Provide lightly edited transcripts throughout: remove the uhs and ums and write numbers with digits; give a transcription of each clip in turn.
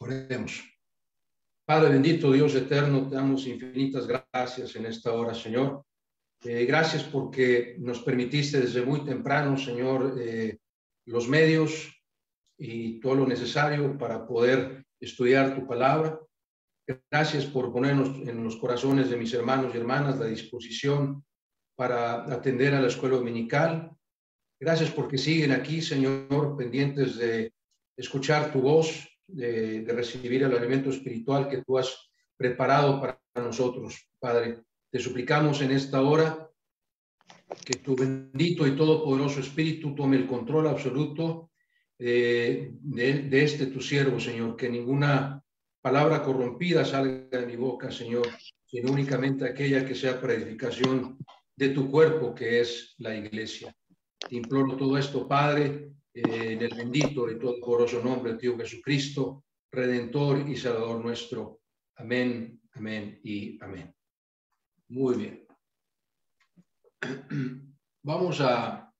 Oremos. Padre bendito, Dios eterno, te damos infinitas gracias en esta hora, Señor. Gracias porque nos permitiste desde muy temprano, Señor, los medios y todo lo necesario para poder estudiar tu palabra. Gracias por ponernos en los corazones de mis hermanos y hermanas la disposición para atender a la escuela dominical. Gracias porque siguen aquí, Señor, pendientes de escuchar tu voz, de recibir el alimento espiritual que tú has preparado para nosotros. Padre, te suplicamos en esta hora que tu bendito y todopoderoso Espíritu tome el control absoluto de este tu siervo, Señor, que ninguna palabra corrompida salga de mi boca, Señor, sino únicamente aquella que sea para edificación de tu cuerpo, que es la iglesia. Te imploro todo esto, Padre, en el bendito y todopoderoso nombre de Dios Jesucristo, Redentor y Salvador nuestro. Amén, amén y amén. Muy bien. Vamos a,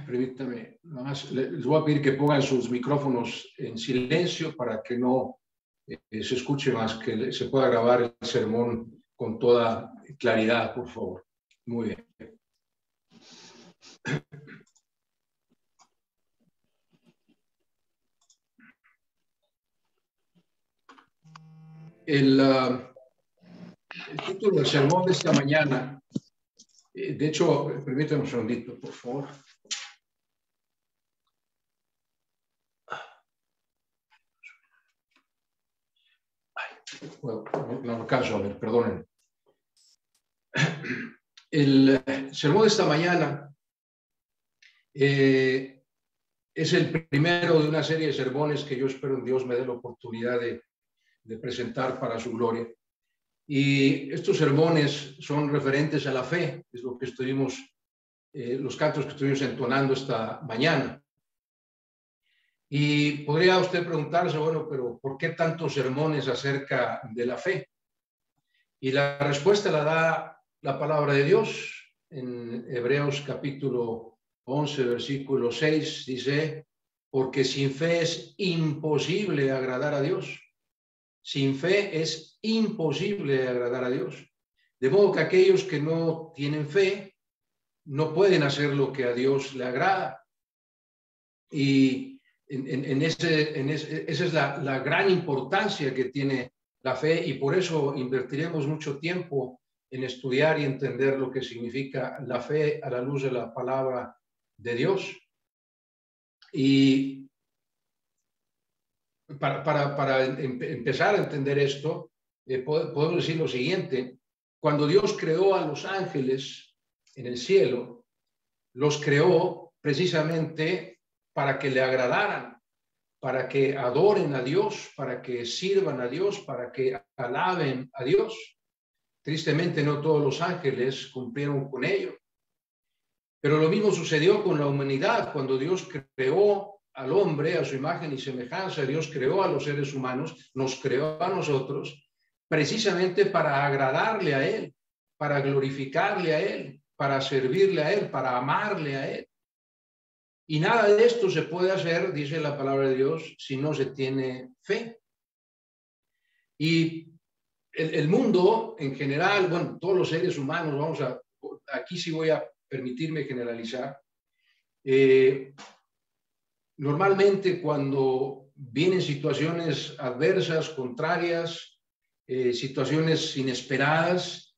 permítame, nada más, les voy a pedir que pongan sus micrófonos en silencio para que no se escuche más, que se pueda grabar el sermón con toda claridad, por favor. Muy bien. El título del sermón de esta mañana, de hecho, permítanme un segundito, por favor. Bueno, no alcanzo a ver, perdonen. El sermón de esta mañana es el primero de una serie de sermones que yo espero en Dios me dé la oportunidad de presentar para su gloria. Y estos sermones son referentes a la fe, es lo que estuvimos, los cantos que estuvimos entonando esta mañana. Y podría usted preguntarse, bueno, pero ¿por qué tantos sermones acerca de la fe? Y la respuesta la da la palabra de Dios en Hebreos capítulo 11, versículo 6, dice, porque sin fe es imposible agradar a Dios. Sin fe es imposible agradar a Dios. De modo que aquellos que no tienen fe no pueden hacer lo que a Dios le agrada. Y esa es la gran importancia que tiene la fe, y por eso invertiremos mucho tiempo en estudiar y entender lo que significa la fe a la luz de la palabra de Dios. Y para empezar a entender esto, podemos decir lo siguiente: cuando Dios creó a los ángeles en el cielo, los creó precisamente para que le agradaran, para que adoren a Dios, para que sirvan a Dios, para que alaben a Dios. Tristemente, no todos los ángeles cumplieron con ello. Pero lo mismo sucedió con la humanidad. Cuando Dios creó al hombre a su imagen y semejanza, Dios creó a los seres humanos, nos creó a nosotros, precisamente para agradarle a Él, para glorificarle a Él, para servirle a Él, para amarle a Él. Y nada de esto se puede hacer, dice la palabra de Dios, si no se tiene fe. Y el mundo en general, bueno, todos los seres humanos, aquí sí voy a permitirme generalizar. Normalmente cuando vienen situaciones adversas, contrarias, situaciones inesperadas,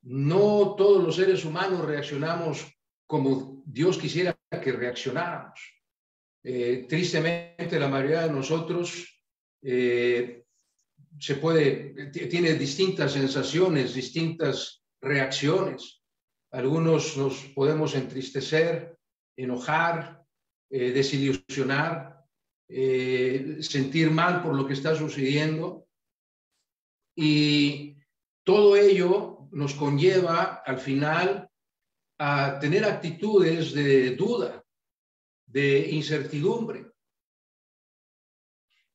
no todos los seres humanos reaccionamos como Dios quisiera que reaccionáramos. Tristemente, la mayoría de nosotros tiene distintas sensaciones, distintas reacciones. Algunos nos podemos entristecer, enojar, desilusionar, sentir mal por lo que está sucediendo, y todo ello nos conlleva al final a tener actitudes de duda, de incertidumbre.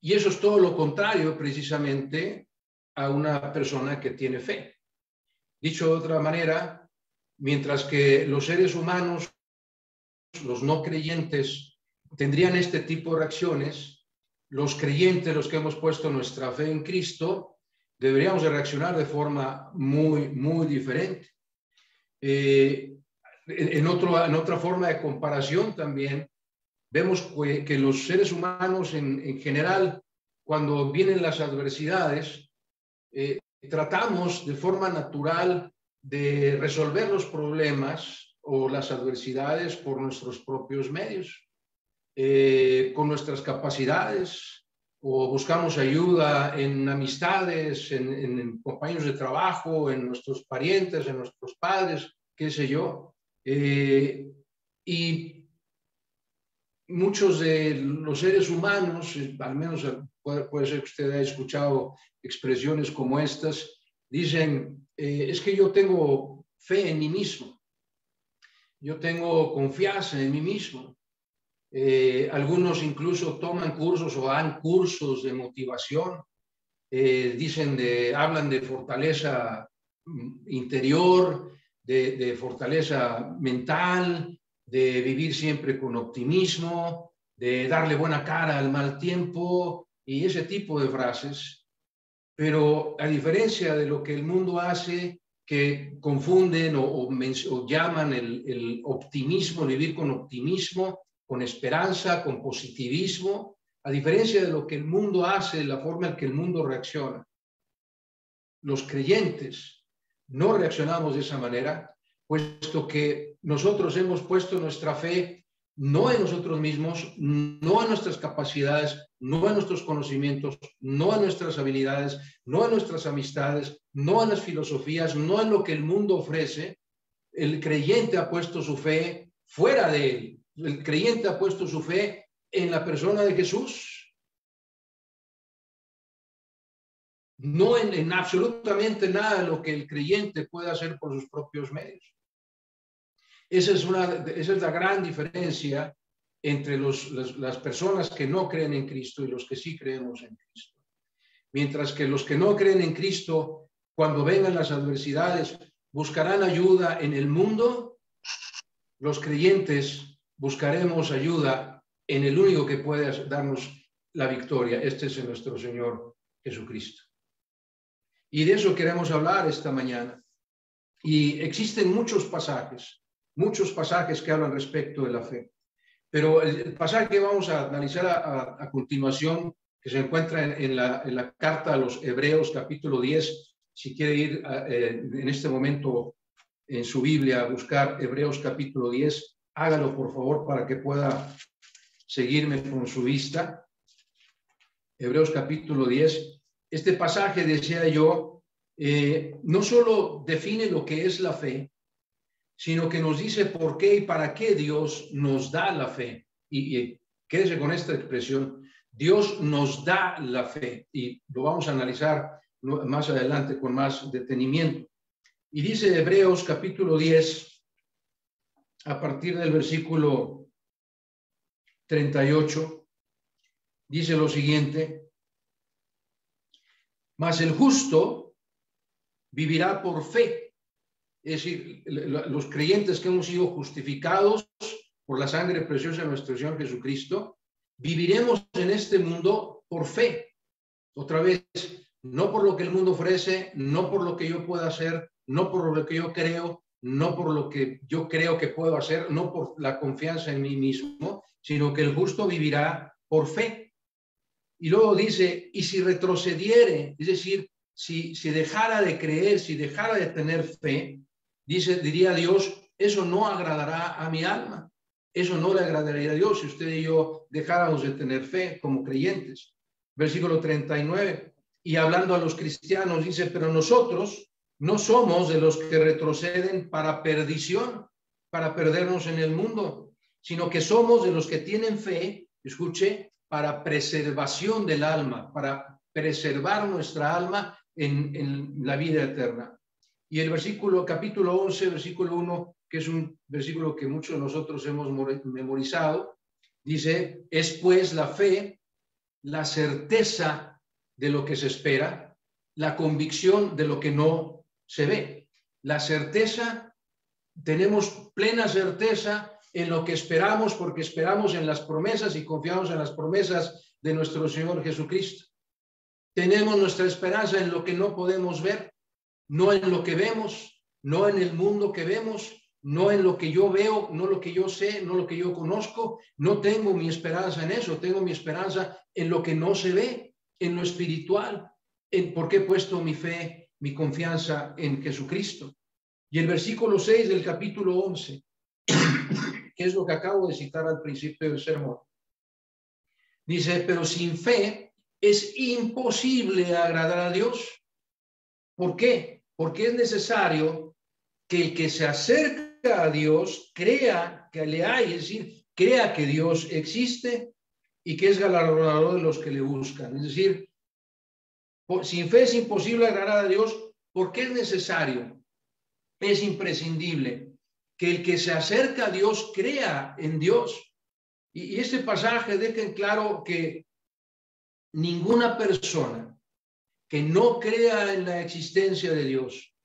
Y eso es todo lo contrario precisamente a una persona que tiene fe. Dicho de otra manera, mientras que los seres humanos, los no creyentes, tendrían este tipo de reacciones, los creyentes, los que hemos puesto nuestra fe en Cristo, deberíamos de reaccionar de forma muy diferente. En otra forma de comparación también, vemos que los seres humanos en general, cuando vienen las adversidades, tratamos de forma natural de resolver los problemas o las adversidades por nuestros propios medios, con nuestras capacidades, o buscamos ayuda en amistades, en compañeros de trabajo, en nuestros parientes, en nuestros padres, qué sé yo. Y muchos de los seres humanos, al menos puede ser que usted haya escuchado expresiones como estas, dicen, es que yo tengo fe en mí mismo, yo tengo confianza en mí mismo. Algunos incluso toman cursos o dan cursos de motivación, hablan de fortaleza interior, de fortaleza mental, de vivir siempre con optimismo, de darle buena cara al mal tiempo y ese tipo de frases. Pero a diferencia de lo que el mundo hace, que confunden o llaman el optimismo, vivir con optimismo, con esperanza, con positivismo, a diferencia de lo que el mundo hace, la forma en que el mundo reacciona, los creyentes no reaccionamos de esa manera, puesto que nosotros hemos puesto nuestra fe no en nosotros mismos, no en nuestras capacidades, no en nuestros conocimientos, no en nuestras habilidades, no en nuestras amistades, no en las filosofías, no en lo que el mundo ofrece. El creyente ha puesto su fe fuera de él. El creyente ha puesto su fe en la persona de Jesús. No en absolutamente nada de lo que el creyente puede hacer por sus propios medios. Esa es la gran diferencia entre las personas que no creen en Cristo y los que sí creemos en Cristo. Mientras que los que no creen en Cristo, cuando vengan las adversidades, buscarán ayuda en el mundo, los creyentes buscaremos ayuda en el único que puede darnos la victoria. Este es nuestro Señor Jesucristo. Y de eso queremos hablar esta mañana. Y existen muchos pasajes que hablan respecto de la fe. Pero el pasaje que vamos a analizar a continuación, que se encuentra en la carta a los Hebreos, capítulo 10, si quiere ir en este momento en su Biblia a buscar Hebreos capítulo 10, hágalo por favor para que pueda seguirme con su vista. Hebreos capítulo 10. Este pasaje, decía yo, no solo define lo que es la fe, sino que nos dice por qué y para qué Dios nos da la fe. Y quédese con esta expresión, Dios nos da la fe, y lo vamos a analizar más adelante con más detenimiento. Y dice Hebreos capítulo 10, a partir del versículo 38, dice lo siguiente: mas el justo vivirá por fe. Es decir, los creyentes que hemos sido justificados por la sangre preciosa de nuestro Señor Jesucristo, viviremos en este mundo por fe. Otra vez, no por lo que el mundo ofrece, no por lo que yo pueda hacer, no por lo que yo creo, no por lo que yo creo que puedo hacer, no por la confianza en mí mismo, sino que el justo vivirá por fe. Y luego dice, y si retrocediere, es decir, si dejara de creer, si dejara de tener fe, diría Dios, eso no agradará a mi alma. Eso no le agradaría a Dios si usted y yo dejáramos de tener fe como creyentes. Versículo 39. Y hablando a los cristianos, dice, pero nosotros no somos de los que retroceden para perdición, para perdernos en el mundo, sino que somos de los que tienen fe, escuche, para preservación del alma, para preservar nuestra alma en la vida eterna. Y el capítulo 11, versículo 1, que es un versículo que muchos de nosotros hemos memorizado, dice, es pues la fe, la certeza de lo que se espera, la convicción de lo que no se ve. La certeza, tenemos plena certeza en lo que esperamos, porque esperamos en las promesas y confiamos en las promesas de nuestro Señor Jesucristo. Tenemos nuestra esperanza en lo que no podemos ver, no en lo que vemos, no en el mundo que vemos, no en lo que yo veo, no lo que yo sé, no lo que yo conozco. No tengo mi esperanza en eso, tengo mi esperanza en lo que no se ve, en lo espiritual, en por qué he puesto mi fe, mi confianza en Jesucristo. Y el versículo 6 del capítulo 11, que es lo que acabo de citar al principio del sermón, dice: pero sin fe es imposible agradar a Dios. ¿Por qué? Porque es necesario que el que se acerca a Dios crea que le hay, es decir, crea que Dios existe y que es galardonador de los que le buscan. Es decir, sin fe es imposible agradar a Dios, porque es necesario, es imprescindible que el que se acerca a Dios crea en Dios. Y este pasaje deja en claro que ninguna persona que no crea en la existencia de Dios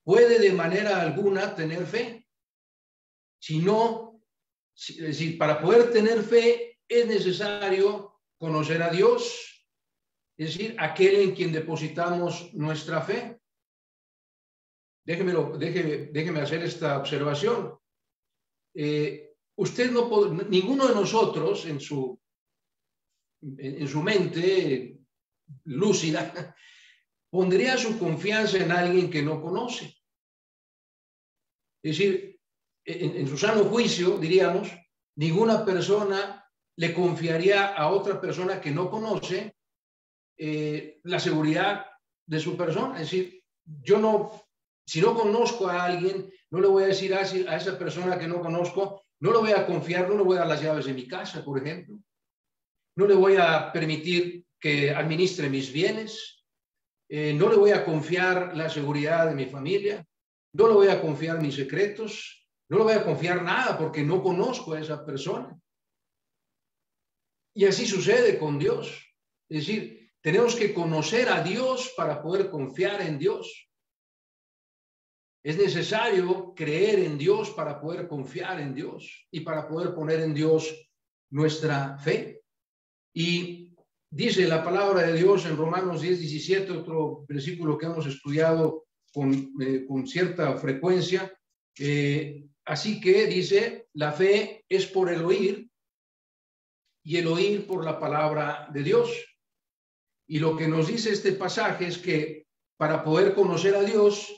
puede de manera alguna tener fe. Si no, es decir, para poder tener fe es necesario conocer a Dios, es decir, aquel en quien depositamos nuestra fe. Déjeme hacer esta observación. Usted no puede, ninguno de nosotros en su mente lúcida pondría su confianza en alguien que no conoce. Es decir, en su sano juicio, diríamos, ninguna persona le confiaría a otra persona que no conoce la seguridad de su persona. Es decir, si no conozco a alguien, no le voy a decir a esa persona que no conozco, no le voy a confiar, no le voy a dar las llaves de mi casa, por ejemplo. No le voy a permitir que administre mis bienes. No le voy a confiar la seguridad de mi familia. No le voy a confiar mis secretos. No le voy a confiar nada porque no conozco a esa persona. Y así sucede con Dios. Es decir, tenemos que conocer a Dios para poder confiar en Dios. Es necesario creer en Dios para poder confiar en Dios y para poder poner en Dios nuestra fe. Y dice la palabra de Dios en Romanos 10:17, otro versículo que hemos estudiado con cierta frecuencia. Así que dice, la fe es por el oír y el oír por la palabra de Dios. Y lo que nos dice este pasaje es que para poder conocer a Dios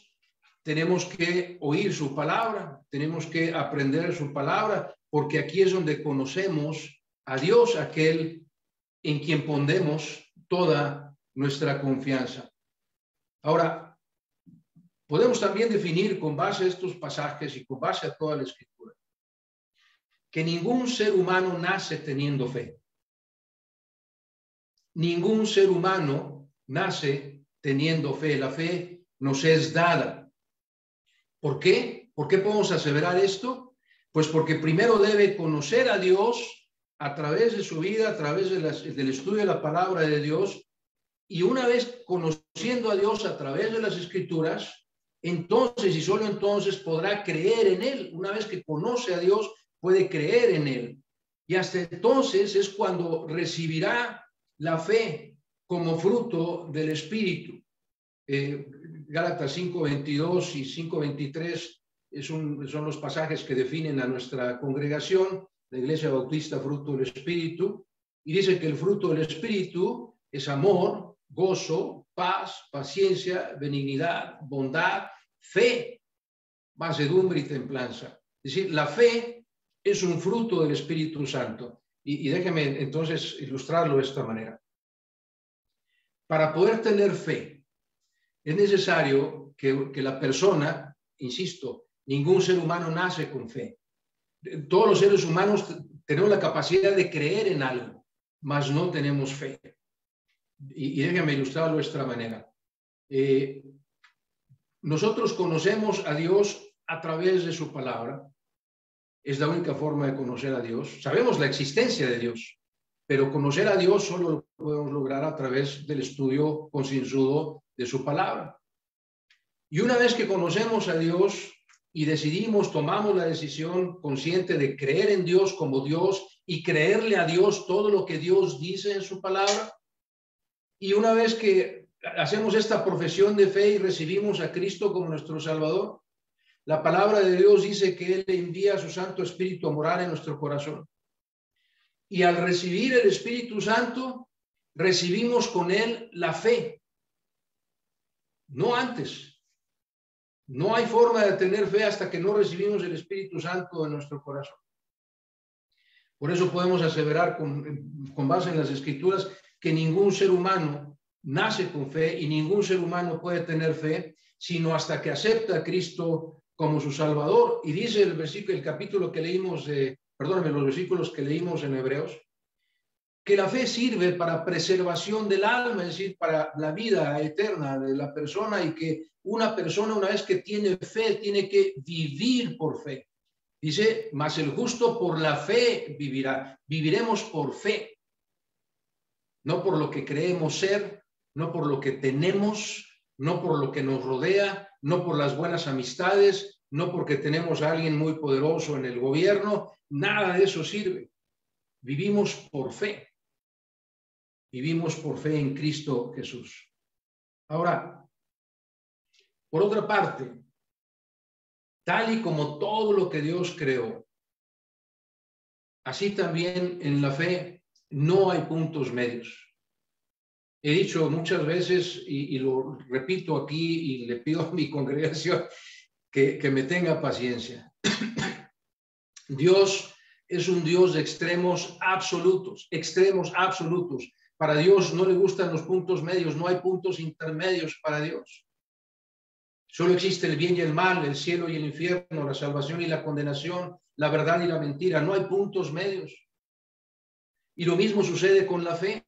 tenemos que oír su palabra, tenemos que aprender su palabra, porque aquí es donde conocemos a Dios, aquel en quien pondemos toda nuestra confianza. Ahora, podemos también definir con base a estos pasajes y con base a toda la Escritura que ningún ser humano nace teniendo fe. Ningún ser humano nace teniendo fe. La fe nos es dada. ¿Por qué? ¿Por qué podemos aseverar esto? Pues porque primero debe conocer a Dios a través de su vida, a través del estudio de la palabra de Dios, y una vez conociendo a Dios a través de las Escrituras, entonces y solo entonces podrá creer en Él. Una vez que conoce a Dios, puede creer en Él. Y hasta entonces es cuando recibirá la fe como fruto del Espíritu. Gálatas 5:22 y 5:23 son los pasajes que definen a nuestra congregación, la Iglesia Bautista Fruto del Espíritu, y dice que el fruto del Espíritu es amor, gozo, paz, paciencia, benignidad, bondad, fe, mansedumbre y templanza. Es decir, la fe es un fruto del Espíritu Santo. Y déjeme entonces ilustrarlo de esta manera. Para poder tener fe, es necesario que la persona, insisto, ningún ser humano nace con fe. Todos los seres humanos tenemos la capacidad de creer en algo, mas no tenemos fe. Y déjame ilustrarlo de esta manera. Nosotros conocemos a Dios a través de su palabra. Es la única forma de conocer a Dios. Sabemos la existencia de Dios, pero conocer a Dios solo lo podemos lograr a través del estudio concienzudo de su palabra. Y una vez que conocemos a Dios y decidimos, tomamos la decisión consciente de creer en Dios como Dios y creerle a Dios todo lo que Dios dice en su palabra. Y una vez que hacemos esta profesión de fe y recibimos a Cristo como nuestro Salvador, la palabra de Dios dice que Él envía a su Santo Espíritu a morar en nuestro corazón. Y al recibir el Espíritu Santo, recibimos con Él la fe. No antes. No hay forma de tener fe hasta que no recibimos el Espíritu Santo en nuestro corazón. Por eso podemos aseverar con base en las Escrituras que ningún ser humano nace con fe y ningún ser humano puede tener fe sino hasta que acepta a Cristo como su Salvador. Y dice el versículo, el capítulo que leímos, los versículos que leímos en Hebreos, que la fe sirve para preservación del alma, es decir, para la vida eterna de la persona, y que una persona, una vez que tiene fe, tiene que vivir por fe. Dice, mas el justo por la fe vivirá. Viviremos por fe, no por lo que creemos ser, no por lo que tenemos, no por lo que nos rodea, no por las buenas amistades, no porque tenemos a alguien muy poderoso en el gobierno. Nada de eso sirve. Vivimos por fe. Vivimos por fe en Cristo Jesús. Ahora, por otra parte, tal y como todo lo que Dios creó, así también en la fe no hay puntos medios. He dicho muchas veces, y lo repito aquí, y le pido a mi congregación que me tenga paciencia. Dios es un Dios de extremos absolutos, extremos absolutos. Para Dios no le gustan los puntos medios, no hay puntos intermedios para Dios. Solo existe el bien y el mal, el cielo y el infierno, la salvación y la condenación, la verdad y la mentira. No hay puntos medios. Y lo mismo sucede con la fe.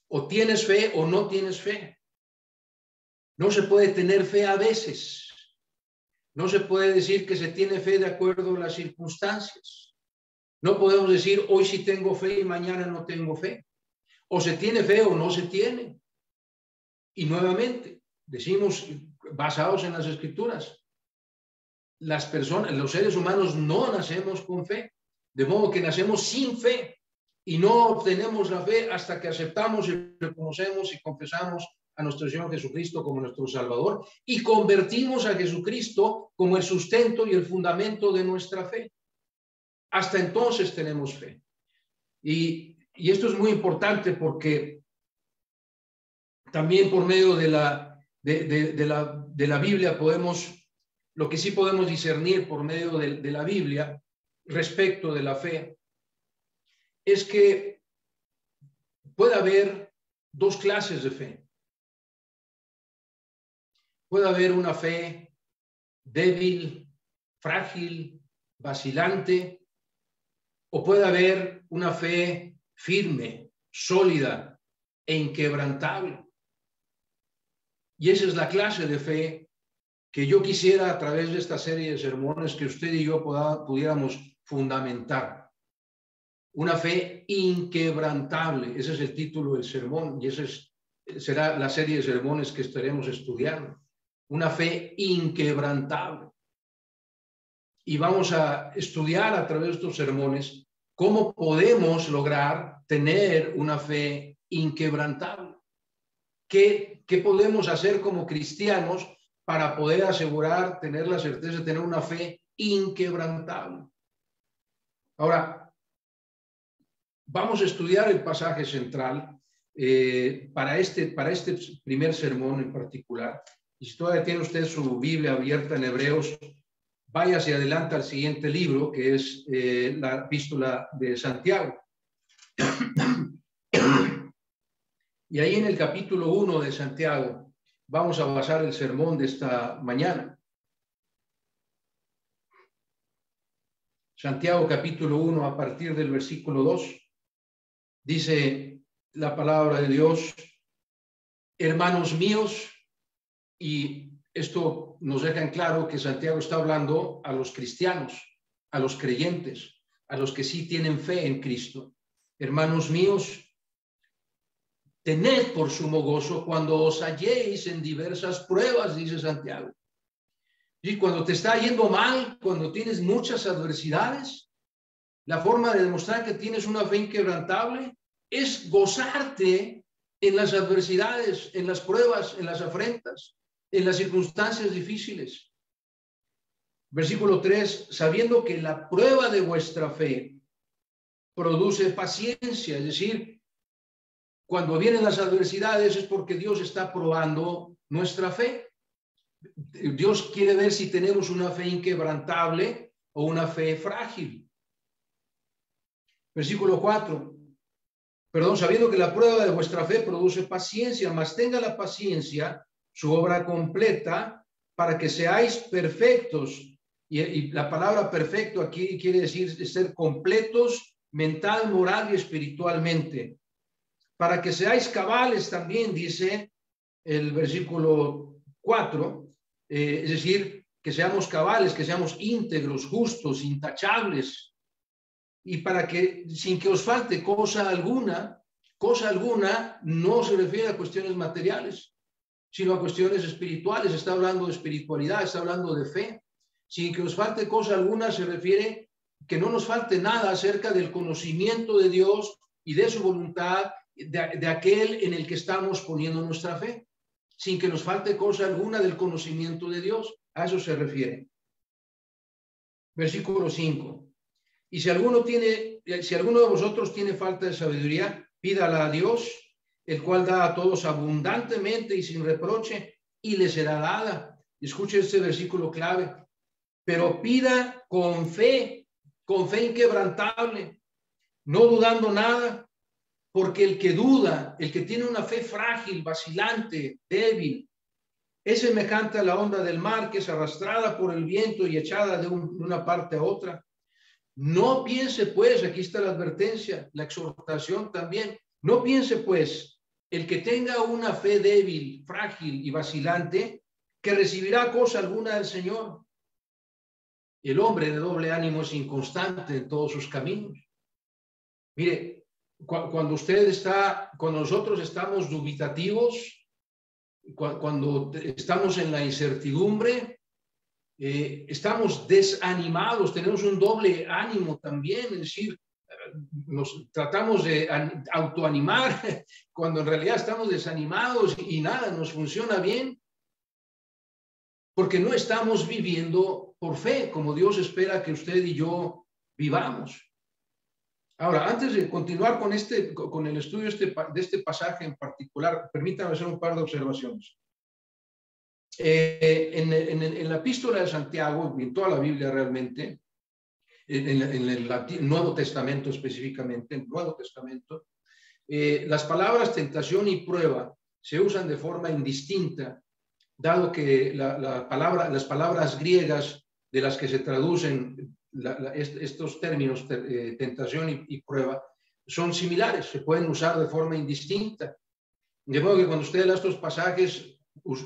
O tienes fe o no tienes fe. No se puede tener fe a veces. No se puede decir que se tiene fe de acuerdo a las circunstancias. No podemos decir hoy sí tengo fe y mañana no tengo fe. O se tiene fe o no se tiene. Y nuevamente, decimos, basados en las Escrituras, las personas, los seres humanos no nacemos con fe, de modo que nacemos sin fe y no obtenemos la fe hasta que aceptamos y reconocemos y confesamos a nuestro Señor Jesucristo como nuestro Salvador y convertimos a Jesucristo como el sustento y el fundamento de nuestra fe. Hasta entonces tenemos fe. Y esto es muy importante porque también por medio de la Biblia podemos, lo que sí podemos discernir por medio de la Biblia respecto de la fe, es que puede haber dos clases de fe. Puede haber una fe débil, frágil, vacilante, o puede haber una fe firme, sólida e inquebrantable. Y esa es la clase de fe que yo quisiera, a través de esta serie de sermones, que usted y yo pudiéramos fundamentar. Una fe inquebrantable. Ese es el título del sermón y esa será la serie de sermones que estaremos estudiando. Una fe inquebrantable. Y vamos a estudiar a través de estos sermones cómo podemos lograr tener una fe inquebrantable. ¿Qué podemos hacer como cristianos para poder asegurar, tener la certeza de tener una fe inquebrantable? Ahora, vamos a estudiar el pasaje central para este primer sermón en particular. Y si todavía tiene usted su Biblia abierta en Hebreos, vaya hacia adelante al siguiente libro, que es la epístola de Santiago. Y ahí en el capítulo 1 de Santiago vamos a basar el sermón de esta mañana. Santiago capítulo 1, a partir del versículo 2, dice la palabra de Dios: hermanos míos, y esto nos deja en claro que Santiago está hablando a los cristianos, a los creyentes, a los que sí tienen fe en Cristo. Hermanos míos, tened por sumo gozo cuando os halléis en diversas pruebas, dice Santiago. Y cuando te está yendo mal, cuando tienes muchas adversidades, la forma de demostrar que tienes una fe inquebrantable es gozarte en las adversidades, en las pruebas, en las afrentas, en las circunstancias difíciles. Versículo 3, sabiendo que la prueba de vuestra fe produce paciencia, es decir, cuando vienen las adversidades es porque Dios está probando nuestra fe. Dios quiere ver si tenemos una fe inquebrantable o una fe frágil. Versículo 4, sabiendo que la prueba de vuestra fe produce paciencia, mas tenga la paciencia su obra completa para que seáis perfectos. Y la palabra perfecto aquí quiere decir ser completos mental, moral y espiritualmente. Para que seáis cabales también, dice el versículo 4, es decir, que seamos cabales, que seamos íntegros, justos, intachables, y para que sin que os falte cosa alguna no se refiere a cuestiones materiales, sino a cuestiones espirituales. Está hablando de espiritualidad, está hablando de fe. Sin que os falte cosa alguna se refiere que no nos falte nada acerca del conocimiento de Dios y de su voluntad, de aquel en el que estamos poniendo nuestra fe. Sin que nos falte cosa alguna del conocimiento de Dios. A eso se refiere. Versículo 5. Y si alguno de vosotros tiene falta de sabiduría, pídala a Dios, el cual da a todos abundantemente y sin reproche, y le será dada. Escuche este versículo clave. Pero pida con fe inquebrantable, no dudando nada, porque el que duda, el que tiene una fe frágil, vacilante, débil, es semejante a la onda del mar que es arrastrada por el viento y echada de una parte a otra. No piense pues, aquí está la advertencia, la exhortación también, no piense pues el que tenga una fe débil, frágil y vacilante, que recibirá cosa alguna del Señor. El hombre de doble ánimo es inconstante en todos sus caminos. Mire, cuando nosotros estamos dubitativos, cuando estamos en la incertidumbre, estamos desanimados, tenemos un doble ánimo también, es decir, nos tratamos de autoanimar cuando en realidad estamos desanimados y nada nos funciona bien, porque no estamos viviendo por fe, como Dios espera que usted y yo vivamos. Ahora, antes de continuar con el estudio de este pasaje en particular, permítame hacer un par de observaciones. En la epístola de Santiago, en toda la Biblia realmente, en el Nuevo Testamento específicamente, en el Nuevo Testamento, las palabras tentación y prueba se usan de forma indistinta, dado que las palabras griegas de las que se traducen estos términos, tentación y prueba, son similares, se pueden usar de forma indistinta. De modo que cuando usted lee estos pasajes,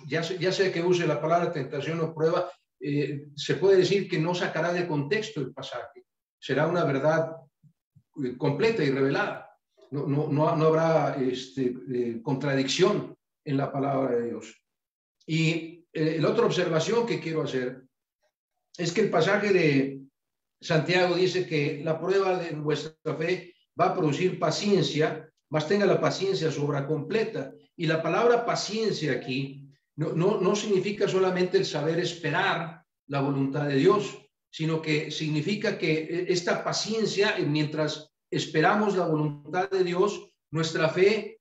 ya sea que use la palabra tentación o prueba, se puede decir que no sacará de contexto el pasaje. Será una verdad completa y revelada. No habrá contradicción en la palabra de Dios. Y la otra observación que quiero hacer es que el pasaje de Santiago dice que la prueba de vuestra fe va a producir paciencia, mas tenga la paciencia su obra completa. Y la palabra paciencia aquí no significa solamente el saber esperar la voluntad de Dios, sino que significa que esta paciencia, mientras esperamos la voluntad de Dios, nuestra fe,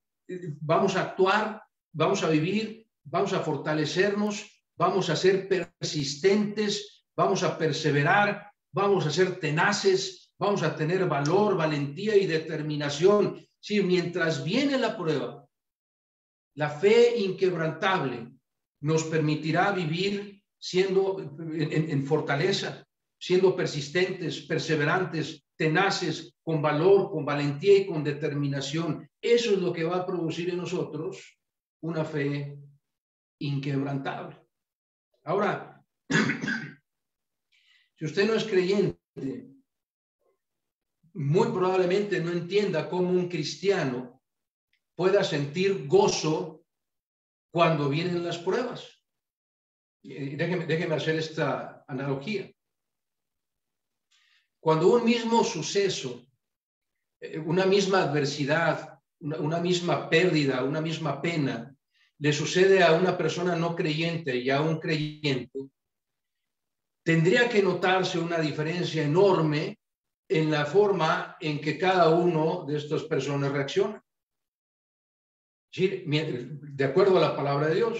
vamos a actuar, vamos a vivir, vamos a fortalecernos, vamos a ser persistentes, vamos a perseverar, vamos a ser tenaces, vamos a tener valor, valentía y determinación. Sí, mientras viene la prueba, la fe inquebrantable nos permitirá vivir siendo en fortaleza, siendo persistentes, perseverantes, tenaces, con valor, con valentía y con determinación. Eso es lo que va a producir en nosotros una fe inquebrantable. Ahora, si usted no es creyente, muy probablemente no entienda cómo un cristiano pueda sentir gozo cuando vienen las pruebas. déjeme hacer esta analogía. Cuando un mismo suceso, una misma adversidad, una misma pérdida, una misma pena, le sucede a una persona no creyente y a un creyente, tendría que notarse una diferencia enorme en la forma en que cada uno de estas personas reacciona. ¿Sí? De acuerdo a la palabra de Dios.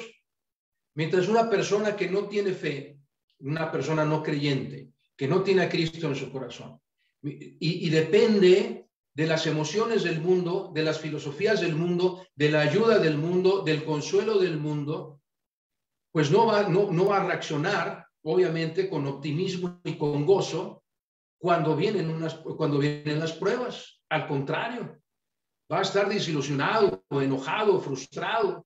Mientras una persona que no tiene fe, una persona no creyente, que no tiene a Cristo en su corazón, y depende de las emociones del mundo, de las filosofías del mundo, de la ayuda del mundo, del consuelo del mundo, pues no va a reaccionar, obviamente, con optimismo y con gozo cuando vienen las pruebas. Al contrario, va a estar desilusionado, enojado, frustrado.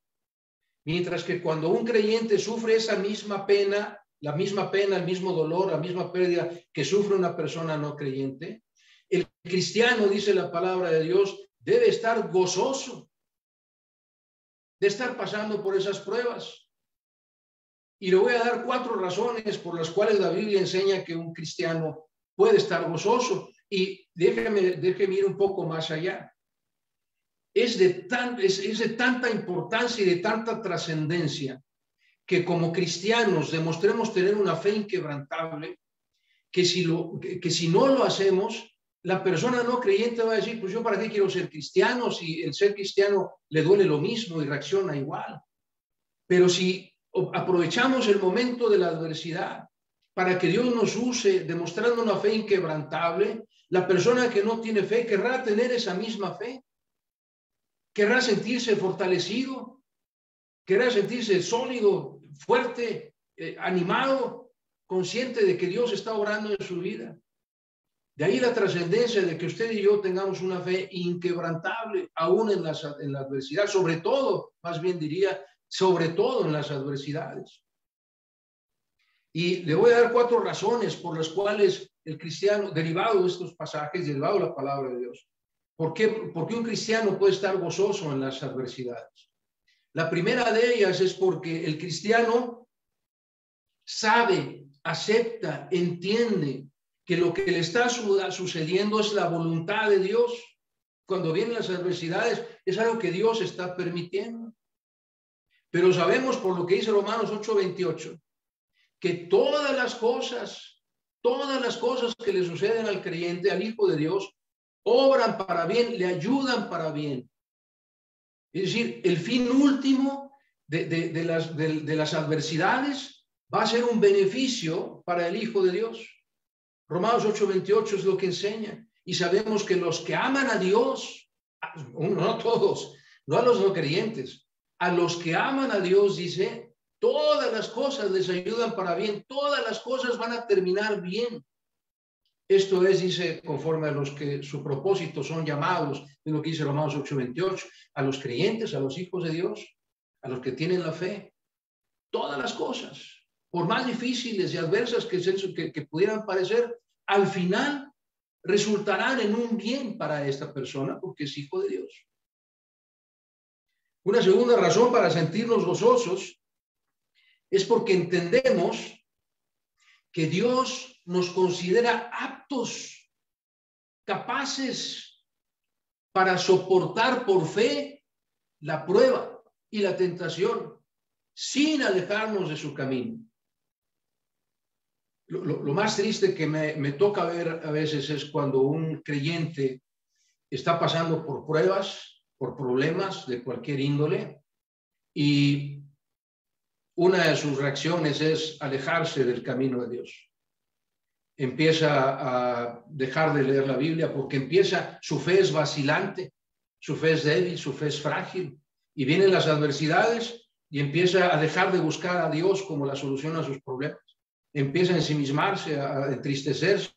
Mientras que cuando un creyente sufre esa misma pena, la misma pena, el mismo dolor, la misma pérdida que sufre una persona no creyente, el cristiano, dice la palabra de Dios, debe estar gozoso de estar pasando por esas pruebas. Y le voy a dar 4 razones por las cuales la Biblia enseña que un cristiano puede estar gozoso. Y déjeme ir un poco más allá. Es de tanta importancia y de tanta trascendencia que como cristianos demostremos tener una fe inquebrantable, que si no lo hacemos, la persona no creyente va a decir, pues yo para qué quiero ser cristiano si el ser cristiano le duele lo mismo y reacciona igual. Pero si aprovechamos el momento de la adversidad para que Dios nos use demostrando una fe inquebrantable, la persona que no tiene fe querrá tener esa misma fe, querrá sentirse fortalecido, querrá sentirse sólido, fuerte, animado, consciente de que Dios está obrando en su vida. De ahí la trascendencia de que usted y yo tengamos una fe inquebrantable, aún en la adversidad, sobre todo, más bien diría, sobre todo en las adversidades. Y le voy a dar 4 razones por las cuales el cristiano, derivado de estos pasajes, derivado de la palabra de Dios, ¿por qué un cristiano puede estar gozoso en las adversidades? La primera de ellas es porque el cristiano sabe, acepta, entiende que lo que le está sucediendo es la voluntad de Dios. Cuando vienen las adversidades, es algo que Dios está permitiendo. Pero sabemos por lo que dice Romanos 8:28, que todas las cosas que le suceden al creyente, al Hijo de Dios, obran para bien, le ayudan para bien. Es decir, el fin último de las adversidades va a ser un beneficio para el Hijo de Dios. Romanos 8:28 es lo que enseña. Y sabemos que los que aman a Dios, no todos, no a los no creyentes, a los que aman a Dios, dice, todas las cosas les ayudan para bien, todas las cosas van a terminar bien. Esto es, dice, conforme a los que su propósito son llamados, de lo que dice Romanos 8:28, a los creyentes, a los hijos de Dios, a los que tienen la fe. Todas las cosas, por más difíciles y adversas que pudieran parecer, al final resultarán en un bien para esta persona porque es hijo de Dios. Una segunda razón para sentirnos gozosos es porque entendemos que Dios nos considera aptos, capaces para soportar por fe la prueba y la tentación sin alejarnos de su camino. Lo más triste que me toca ver a veces es cuando un creyente está pasando por pruebas, por problemas de cualquier índole, y una de sus reacciones es alejarse del camino de Dios. Empieza a dejar de leer la Biblia porque su fe es vacilante, su fe es débil, su fe es frágil, y vienen las adversidades y empieza a dejar de buscar a Dios como la solución a sus problemas. Empieza a ensimismarse, a entristecerse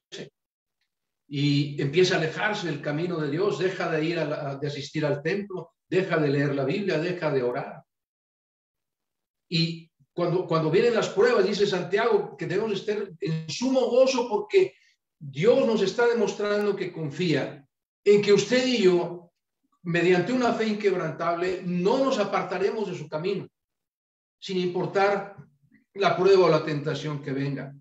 y empieza a alejarse del camino de Dios, deja de ir de asistir al templo, deja de leer la Biblia, deja de orar. Y cuando vienen las pruebas, dice Santiago, que debemos estar en sumo gozo porque Dios nos está demostrando que confía en que usted y yo, mediante una fe inquebrantable, no nos apartaremos de su camino, sin importar la prueba o la tentación que venga.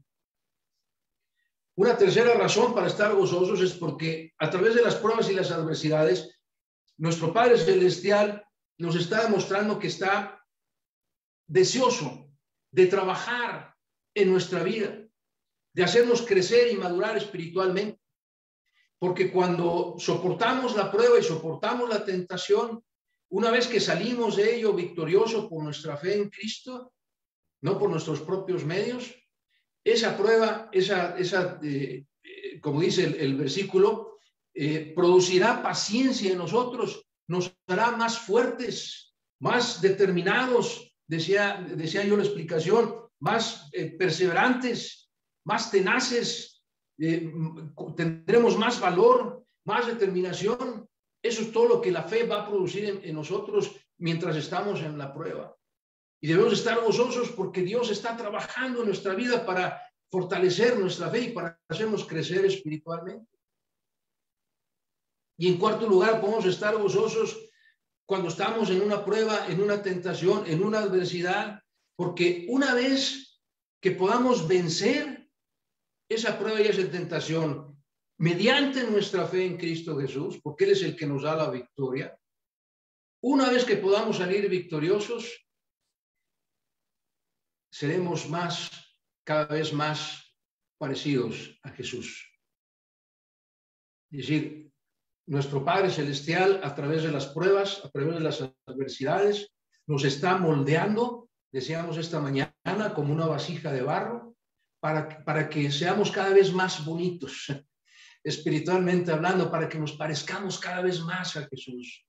Una tercera razón para estar gozosos es porque a través de las pruebas y las adversidades, nuestro Padre Celestial nos está demostrando que está deseoso de trabajar en nuestra vida, de hacernos crecer y madurar espiritualmente. Porque cuando soportamos la prueba y soportamos la tentación, una vez que salimos de ello victorioso por nuestra fe en Cristo, no por nuestros propios medios, esa prueba, como dice el versículo, producirá paciencia en nosotros, nos hará más fuertes, más determinados, decía yo la explicación, más perseverantes, más tenaces, tendremos más valor, más determinación. Eso es todo lo que la fe va a producir en nosotros mientras estamos en la prueba. Y debemos estar gozosos porque Dios está trabajando en nuestra vida para fortalecer nuestra fe y para hacernos crecer espiritualmente. Y en cuarto lugar, podemos estar gozosos cuando estamos en una prueba, en una tentación, en una adversidad, porque una vez que podamos vencer esa prueba y esa tentación mediante nuestra fe en Cristo Jesús, porque Él es el que nos da la victoria, una vez que podamos salir victoriosos, seremos cada vez más parecidos a Jesús. Es decir, nuestro Padre Celestial, a través de las pruebas, a través de las adversidades, nos está moldeando, decíamos esta mañana, como una vasija de barro, para que seamos cada vez más bonitos, espiritualmente hablando, para que nos parezcamos cada vez más a Jesús,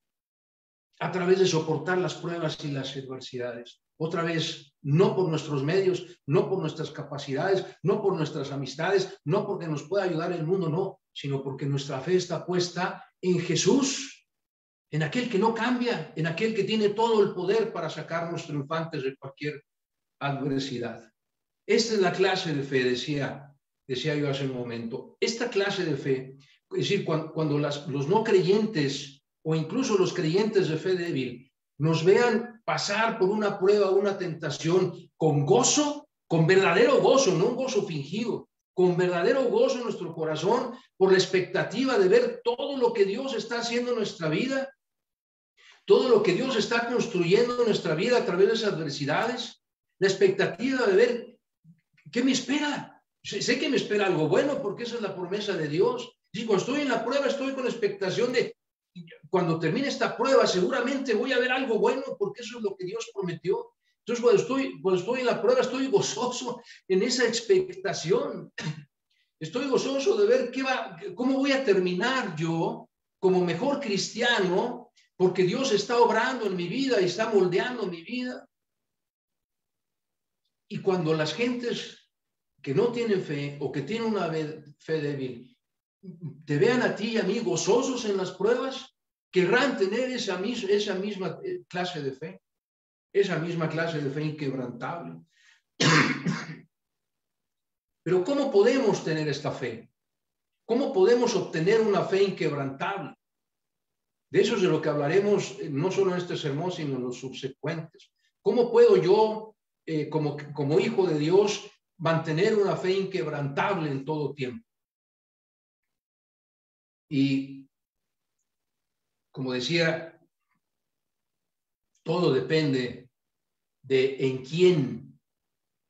a través de soportar las pruebas y las adversidades. Otra vez, no por nuestros medios, no por nuestras capacidades, no por nuestras amistades, no porque nos pueda ayudar el mundo, no, sino porque nuestra fe está puesta en Jesús, en aquel que no cambia, en aquel que tiene todo el poder para sacarnos triunfantes de cualquier adversidad. Esta es la clase de fe, decía yo hace un momento. Esta clase de fe, es decir, cuando los no creyentes o incluso los creyentes de fe débil nos vean pasar por una prueba o una tentación con gozo, con verdadero gozo, no un gozo fingido, con verdadero gozo en nuestro corazón por la expectativa de ver todo lo que Dios está haciendo en nuestra vida, todo lo que Dios está construyendo en nuestra vida a través de esas adversidades, la expectativa de ver qué me espera. Sé que me espera algo bueno porque esa es la promesa de Dios. Y cuando estoy en la prueba estoy con expectación de cuando termine esta prueba seguramente voy a ver algo bueno porque eso es lo que Dios prometió. Entonces cuando estoy en la prueba estoy gozoso en esa expectación. Estoy gozoso de ver cómo voy a terminar yo como mejor cristiano porque Dios está obrando en mi vida y está moldeando mi vida. Y cuando las gentes que no tienen fe o que tienen una fe débil te vean a ti y a mí gozosos en las pruebas, querrán tener esa misma clase de fe, esa misma clase de fe inquebrantable. Pero ¿cómo podemos tener esta fe? ¿Cómo podemos obtener una fe inquebrantable? De eso es de lo que hablaremos no solo en este sermón, sino en los subsecuentes. ¿Cómo puedo yo, como hijo de Dios, mantener una fe inquebrantable en todo tiempo? Y como decía, todo depende de en quién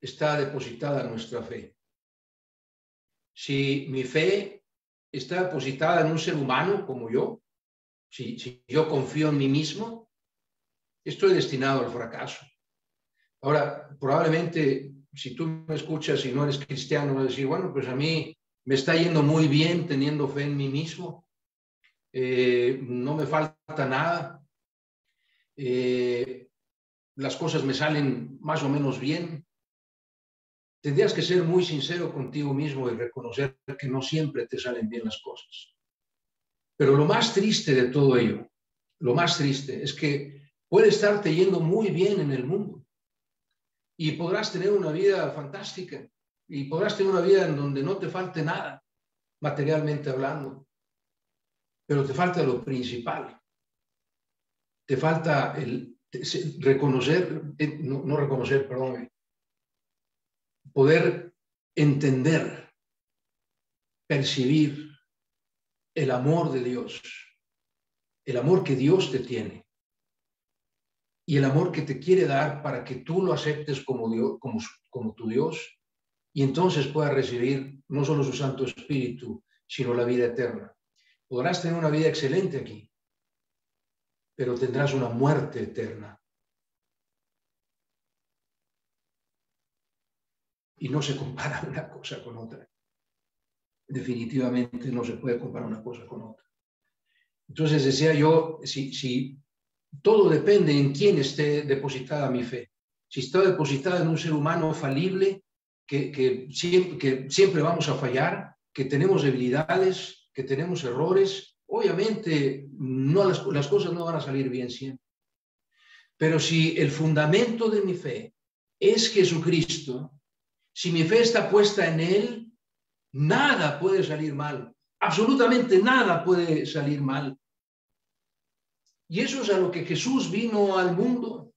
está depositada nuestra fe. Si mi fe está depositada en un ser humano como yo, si yo confío en mí mismo, estoy destinado al fracaso. Ahora, probablemente, si tú me escuchas y no eres cristiano, vas a decir, bueno, pues a mí me está yendo muy bien teniendo fe en mí mismo. No me falta nada. Las cosas me salen más o menos bien. Tendrías que ser muy sincero contigo mismo y reconocer que no siempre te salen bien las cosas. Pero lo más triste de todo ello, lo más triste es que puede estarte yendo muy bien en el mundo y podrás tener una vida fantástica y podrás tener una vida en donde no te falte nada, materialmente hablando, pero te falta lo principal. Te falta reconocer, no reconocer, perdón, poder entender, percibir el amor de Dios, el amor que Dios te tiene y el amor que te quiere dar para que tú lo aceptes como Dios, como tu Dios, y entonces puedas recibir no solo su Santo Espíritu, sino la vida eterna. Podrás tener una vida excelente aquí, pero tendrás una muerte eterna. Y no se compara una cosa con otra. Definitivamente no se puede comparar una cosa con otra. Entonces decía yo, si todo depende en quién esté depositada mi fe. Si está depositada en un ser humano falible, que siempre vamos a fallar, que tenemos debilidades, que tenemos errores, obviamente no, las cosas no van a salir bien siempre. Pero si el fundamento de mi fe es Jesucristo, si mi fe está puesta en Él, nada puede salir mal. Absolutamente nada puede salir mal. Y eso es a lo que Jesús vino al mundo,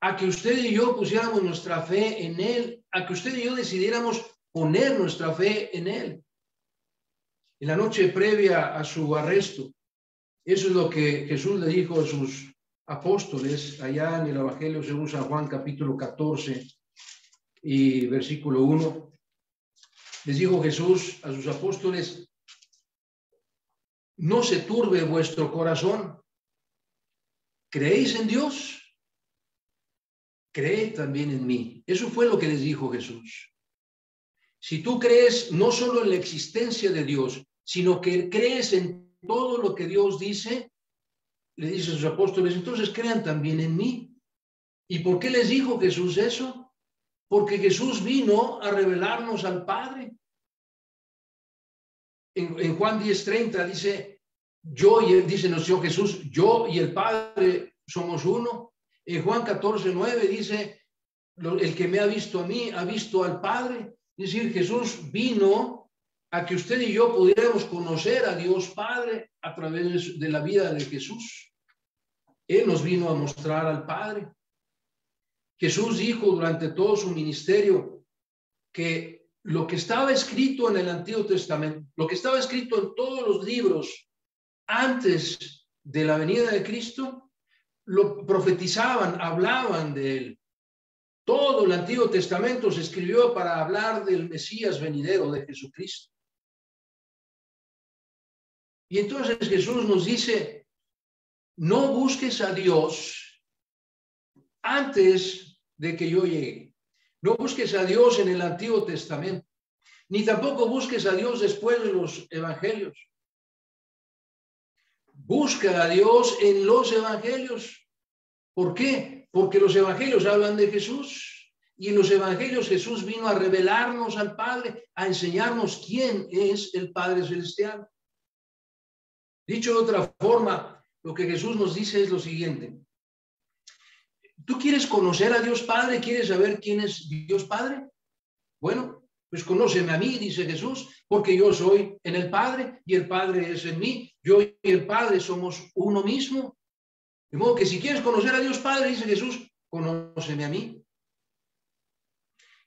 a que usted y yo pusiéramos nuestra fe en Él, a que usted y yo decidiéramos poner nuestra fe en Él. En la noche previa a su arresto, eso es lo que Jesús le dijo a sus apóstoles allá en el Evangelio según San Juan, capítulo 14 y versículo 1. Les dijo Jesús a sus apóstoles: no se turbe vuestro corazón. ¿Creéis en Dios? Creed también en mí. Eso fue lo que les dijo Jesús. Si tú crees no solo en la existencia de Dios, sino que crees en todo lo que Dios dice, le dice a sus apóstoles, entonces crean también en mí. ¿Y por qué les dijo Jesús eso? Porque Jesús vino a revelarnos al Padre. En Juan 10:30 dice, dice nuestro Jesús, yo y el Padre somos uno. En Juan 14:9 dice, el que me ha visto a mí, ha visto al Padre. Es decir, Jesús vino a que usted y yo pudiéramos conocer a Dios Padre a través de la vida de Jesús. Él nos vino a mostrar al Padre. Jesús dijo durante todo su ministerio que lo que estaba escrito en el Antiguo Testamento, lo que estaba escrito en todos los libros antes de la venida de Cristo, lo profetizaban, hablaban de él. Todo el Antiguo Testamento se escribió para hablar del Mesías venidero, de Jesucristo. Y entonces Jesús nos dice, no busques a Dios antes de que yo llegue. No busques a Dios en el Antiguo Testamento, ni tampoco busques a Dios después de los evangelios. Busca a Dios en los evangelios. ¿Por qué? Porque los evangelios hablan de Jesús. Y en los evangelios Jesús vino a revelarnos al Padre, a enseñarnos quién es el Padre Celestial. Dicho de otra forma, lo que Jesús nos dice es lo siguiente. ¿Tú quieres conocer a Dios Padre? ¿Quieres saber quién es Dios Padre? Bueno, pues conóceme a mí, dice Jesús, porque yo soy en el Padre y el Padre es en mí. Yo y el Padre somos uno mismo. De modo que si quieres conocer a Dios Padre, dice Jesús, conóceme a mí.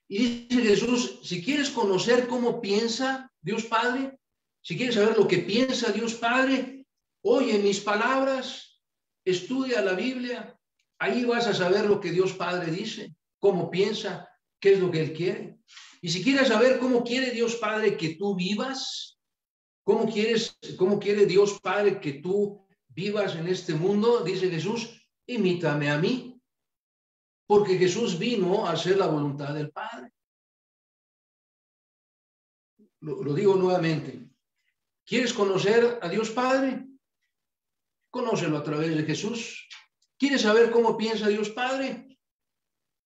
Y dice Jesús, si quieres conocer cómo piensa Dios Padre, si quieres saber lo que piensa Dios Padre, oye mis palabras, estudia la Biblia, ahí vas a saber lo que Dios Padre dice, cómo piensa, qué es lo que Él quiere. Y si quieres saber cómo quiere Dios Padre que tú vivas, cómo quiere Dios Padre que tú vivas en este mundo, dice Jesús, imítame a mí. Porque Jesús vino a hacer la voluntad del Padre. Lo digo nuevamente. ¿Quieres conocer a Dios Padre? Conócelo a través de Jesús. ¿Quieres saber cómo piensa Dios Padre?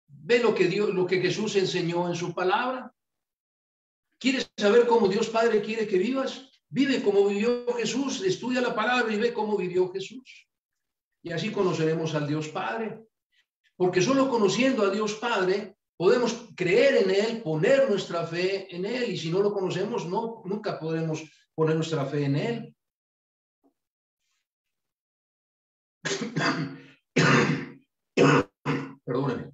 Ve lo que Jesús enseñó en su palabra. ¿Quieres saber cómo Dios Padre quiere que vivas? Vive como vivió Jesús. Estudia la palabra y ve cómo vivió Jesús. Y así conoceremos al Dios Padre. Porque solo conociendo a Dios Padre podemos creer en Él, poner nuestra fe en Él. Y si no lo conocemos, nunca podremos poner nuestra fe en Él. Perdónenme.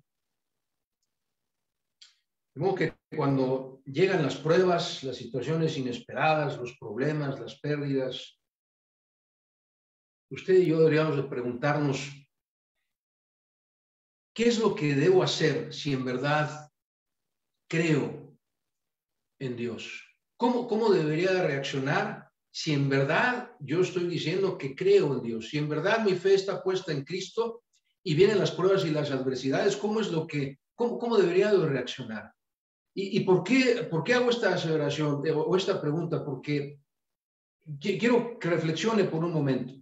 De modo que cuando llegan las pruebas, las situaciones inesperadas, los problemas, las pérdidas, usted y yo deberíamos de preguntarnos, ¿qué es lo que debo hacer si en verdad creo en Dios? ¿Cómo debería reaccionar si en verdad yo estoy diciendo que creo en Dios? Si en verdad mi fe está puesta en Cristo y vienen las pruebas y las adversidades, ¿cómo debería de reaccionar? ¿Y por qué hago esta aseveración o esta pregunta? Porque quiero que reflexione por un momento.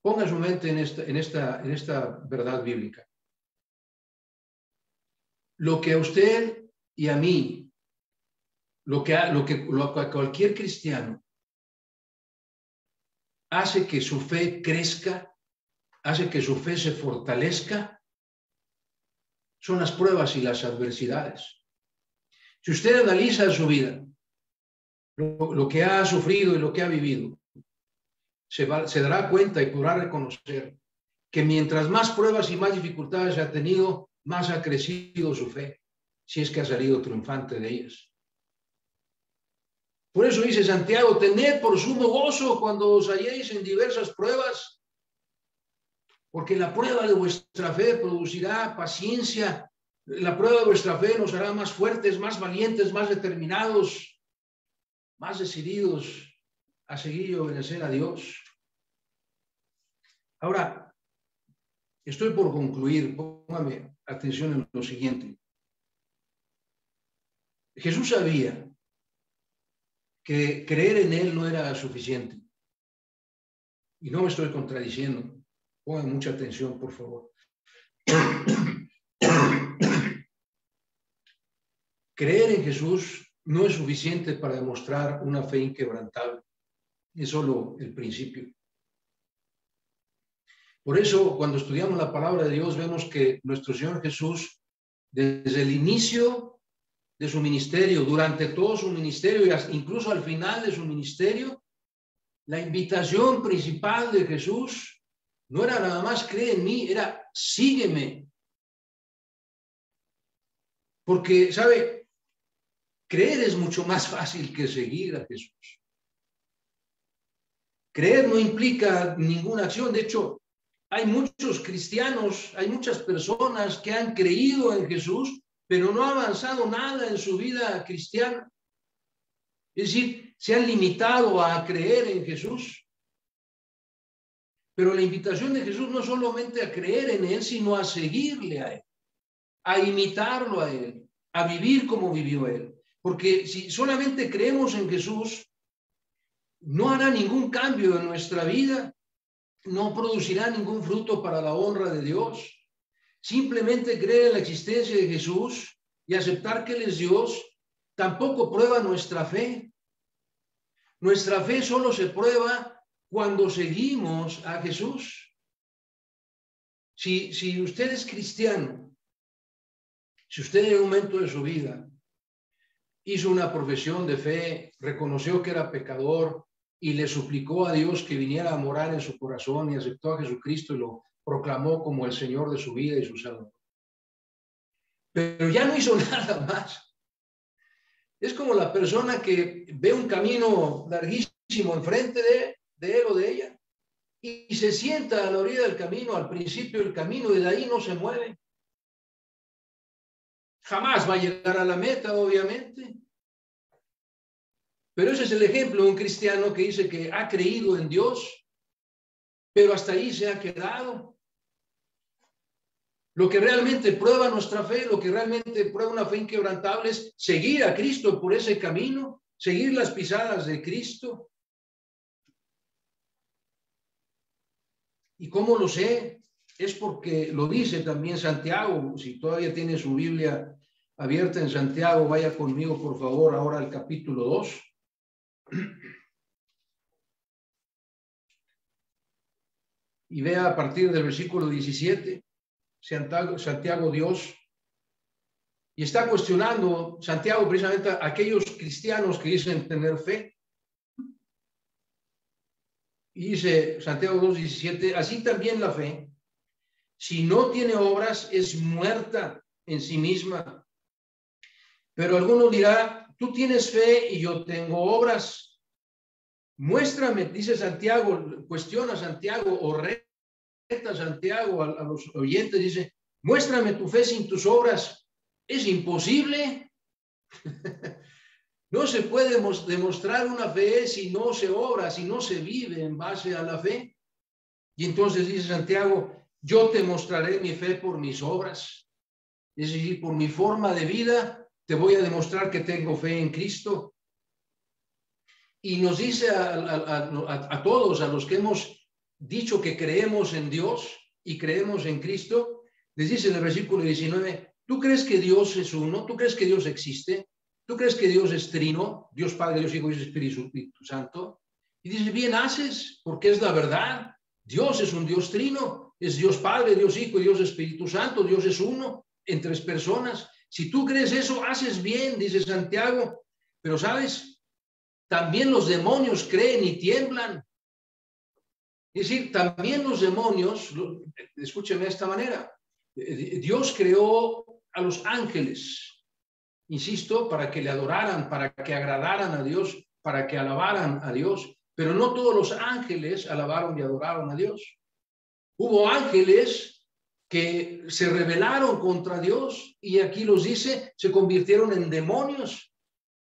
Ponga su mente en esta verdad bíblica. Lo que a usted y a mí, lo que a cualquier cristiano hace que su fe crezca, hace que su fe se fortalezca, son las pruebas y las adversidades. Si usted analiza su vida, lo que ha sufrido y lo que ha vivido, se dará cuenta y podrá reconocer que mientras más pruebas y más dificultades ha tenido, más ha crecido su fe, si es que ha salido triunfante de ellas. Por eso dice Santiago, tened por sumo gozo cuando os halléis en diversas pruebas, porque la prueba de vuestra fe producirá paciencia. La prueba de vuestra fe nos hará más fuertes, más valientes, más determinados, más decididos a seguir y obedecer a Dios. Ahora, estoy por concluir. Póngame atención en lo siguiente. Jesús sabía que creer en Él no era suficiente. Y no me estoy contradiciendo. Pongan mucha atención, por favor. Creer en Jesús no es suficiente para demostrar una fe inquebrantable. Es solo el principio. Por eso, cuando estudiamos la palabra de Dios, vemos que nuestro Señor Jesús, desde el inicio de su ministerio, durante todo su ministerio y incluso al final de su ministerio, la invitación principal de Jesús no era nada más cree en mí, era sígueme. Porque, ¿sabe? Creer es mucho más fácil que seguir a Jesús. Creer no implica ninguna acción. De hecho, hay muchos cristianos, hay muchas personas que han creído en Jesús, pero no ha avanzado nada en su vida cristiana. Es decir, se han limitado a creer en Jesús. Pero la invitación de Jesús no es solamente a creer en Él, sino a seguirle a Él, a imitarlo a Él, a vivir como vivió Él. Porque si solamente creemos en Jesús, no hará ningún cambio en nuestra vida, no producirá ningún fruto para la honra de Dios. Simplemente creer en la existencia de Jesús y aceptar que Él es Dios, tampoco prueba nuestra fe. Nuestra fe solo se prueba cuando seguimos a Jesús. Si usted es cristiano, si usted en un momento de su vida hizo una profesión de fe, reconoció que era pecador y le suplicó a Dios que viniera a morar en su corazón y aceptó a Jesucristo y lo proclamó como el Señor de su vida y su Salvador, pero ya no hizo nada más. Es como la persona que ve un camino larguísimo enfrente de él o de ella y se sienta a la orilla del camino, al principio del camino, y de ahí no se mueve. Jamás va a llegar a la meta, obviamente. Pero ese es el ejemplo de un cristiano que dice que ha creído en Dios, pero hasta ahí se ha quedado. Lo que realmente prueba nuestra fe, lo que realmente prueba una fe inquebrantable es seguir a Cristo por ese camino, seguir las pisadas de Cristo. ¿Y cómo lo sé? Es porque lo dice también Santiago. Si todavía tiene su Biblia abierta en Santiago, vaya conmigo, por favor, ahora al capítulo 2. Y vea a partir del versículo 17, Santiago Dios, y está cuestionando Santiago precisamente a aquellos cristianos que dicen tener fe. Y dice Santiago 2:17, así también la fe, si no tiene obras, es muerta en sí misma. Pero alguno dirá, tú tienes fe y yo tengo obras. Muéstrame, dice Santiago, cuestiona a Santiago o reta a Santiago a los oyentes, dice, muéstrame tu fe sin tus obras. Es imposible. No se puede demostrar una fe si no se obra, si no se vive en base a la fe. Y entonces dice Santiago, yo te mostraré mi fe por mis obras. Es decir, por mi forma de vida, te voy a demostrar que tengo fe en Cristo. Y nos dice a todos, a los que hemos dicho que creemos en Dios y creemos en Cristo, les dice en el versículo 19, ¿tú crees que Dios es uno? ¿Tú crees que Dios existe? ¿Tú crees que Dios es trino? Dios Padre, Dios Hijo y Dios Espíritu Santo. Y dice, bien haces, porque es la verdad. Dios es un Dios trino, es Dios Padre, Dios Hijo y Dios Espíritu Santo. Dios es uno en tres personas. Si tú crees eso, haces bien, dice Santiago. Pero ¿sabes? También los demonios creen y tiemblan. Es decir, también los demonios, escúcheme de esta manera, Dios creó a los ángeles, insisto, para que le adoraran, para que agradaran a Dios, para que alabaran a Dios, pero no todos los ángeles alabaron y adoraron a Dios. Hubo ángeles que se rebelaron contra Dios y aquí los dice, se convirtieron en demonios.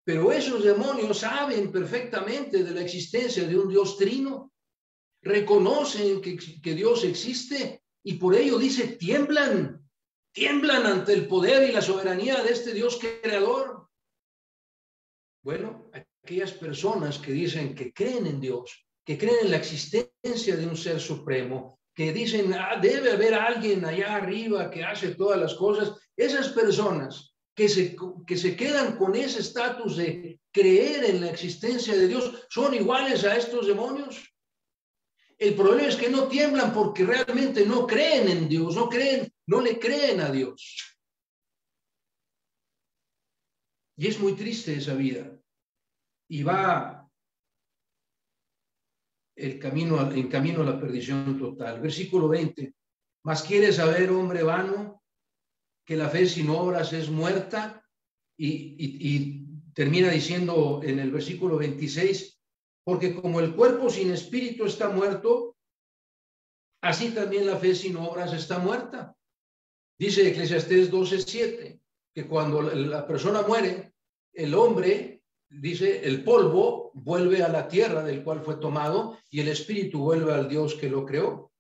Pero esos demonios saben perfectamente de la existencia de un Dios trino, reconocen que Dios existe y por ello dice, tiemblan ante el poder y la soberanía de este Dios creador. Bueno, aquellas personas que dicen que creen en Dios, que creen en la existencia de un ser supremo, que dicen, debe haber alguien allá arriba que hace todas las cosas, esas personas que se quedan con ese estatus de creer en la existencia de Dios, ¿son iguales a estos demonios? El problema es que no tiemblan porque realmente no creen en Dios, no le creen a Dios. Y es muy triste esa vida. Y va en camino a la perdición total. Versículo 20. Mas quieres saber, hombre vano, que la fe sin obras es muerta, y termina diciendo en el versículo 26, porque como el cuerpo sin espíritu está muerto, así también la fe sin obras está muerta. Dice Eclesiastés 12:7, que cuando la persona muere, el hombre, dice, el polvo vuelve a la tierra del cual fue tomado y el espíritu vuelve al Dios que lo creó.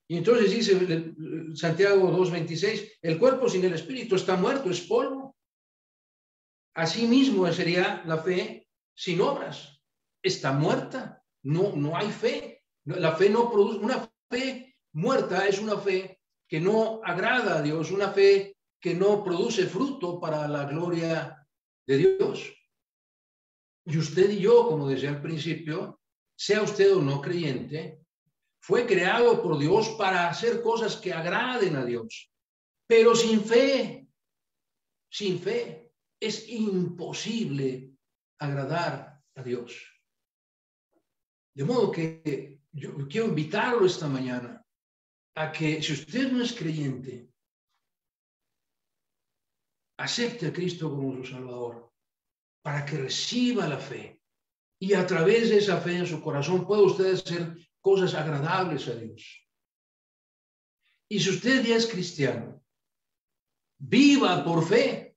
Y entonces dice Santiago 2:26, el cuerpo sin el espíritu está muerto, es polvo. Asimismo sería la fe sin obras, está muerta, no hay fe. La fe no produce, una fe muerta es una fe que no agrada a Dios, una fe que no produce fruto para la gloria de Dios. Y usted y yo, como decía al principio, sea usted o no creyente, fue creado por Dios para hacer cosas que agraden a Dios, pero sin fe es imposible agradar a Dios. De modo que yo quiero invitarlo esta mañana a que, si usted no es creyente, acepte a Cristo como su Salvador, para que reciba la fe y a través de esa fe en su corazón pueda usted hacer cosas agradables a Dios. Y si usted ya es cristiano, viva por fe,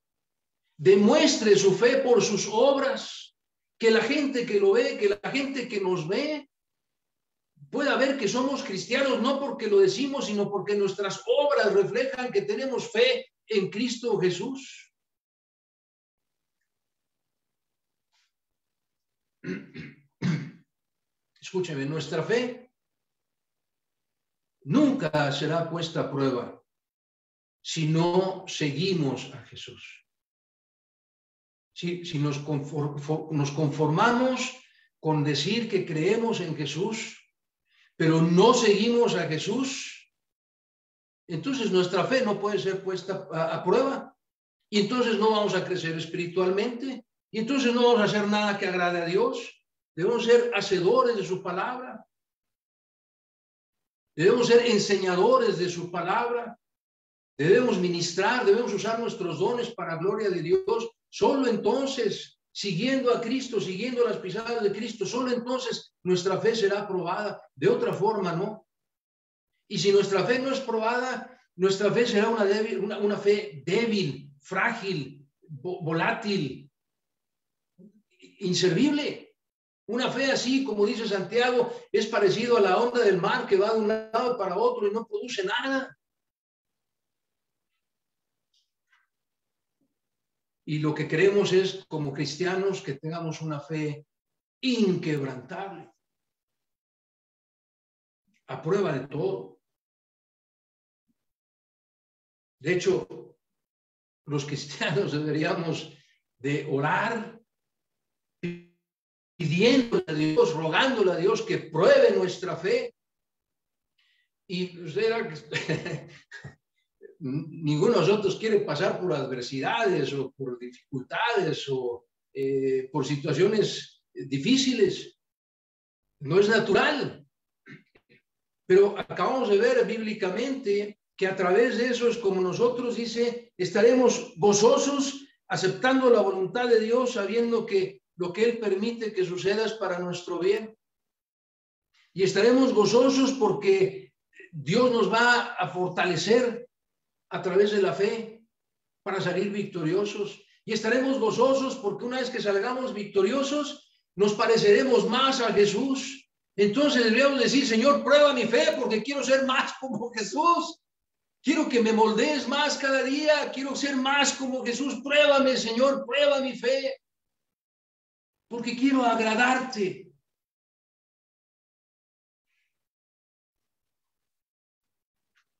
demuestre su fe por sus obras, que la gente que lo ve, que la gente que nos ve, pueda ver que somos cristianos no porque lo decimos, sino porque nuestras obras reflejan que tenemos fe en Cristo Jesús. Escúcheme, nuestra fe nunca será puesta a prueba si no seguimos a Jesús. Si nos conformamos con decir que creemos en Jesús, pero no seguimos a Jesús, entonces nuestra fe no puede ser puesta a prueba. Y entonces no vamos a crecer espiritualmente. Y entonces no vamos a hacer nada que agrade a Dios. Debemos ser hacedores de su palabra. Debemos ser enseñadores de su palabra. Debemos ministrar, debemos usar nuestros dones para gloria de Dios. solo entonces, siguiendo a Cristo, siguiendo las pisadas de Cristo, solo entonces nuestra fe será aprobada. De otra forma, no. Y si nuestra fe no es probada, nuestra fe será una fe débil, frágil, volátil, inservible. Una fe así, como dice Santiago, es parecido a la onda del mar que va de un lado para otro y no produce nada. Y lo que queremos es, como cristianos, que tengamos una fe inquebrantable, a prueba de todo. De hecho, los cristianos deberíamos de orar pidiéndole a Dios, rogándole a Dios que pruebe nuestra fe. Y ninguno de nosotros quiere pasar por adversidades o por dificultades o por situaciones difíciles. No es natural. Pero acabamos de ver bíblicamente que a través de eso es como nosotros, dice, estaremos gozosos aceptando la voluntad de Dios, sabiendo que lo que Él permite que suceda es para nuestro bien. Y estaremos gozosos porque Dios nos va a fortalecer a través de la fe para salir victoriosos. Y estaremos gozosos porque una vez que salgamos victoriosos, nos pareceremos más a Jesús. Entonces debemos decir, Señor, prueba mi fe porque quiero ser más como Jesús. Quiero que me moldees más cada día. Quiero ser más como Jesús. Pruébame, Señor, prueba mi fe. Porque quiero agradarte.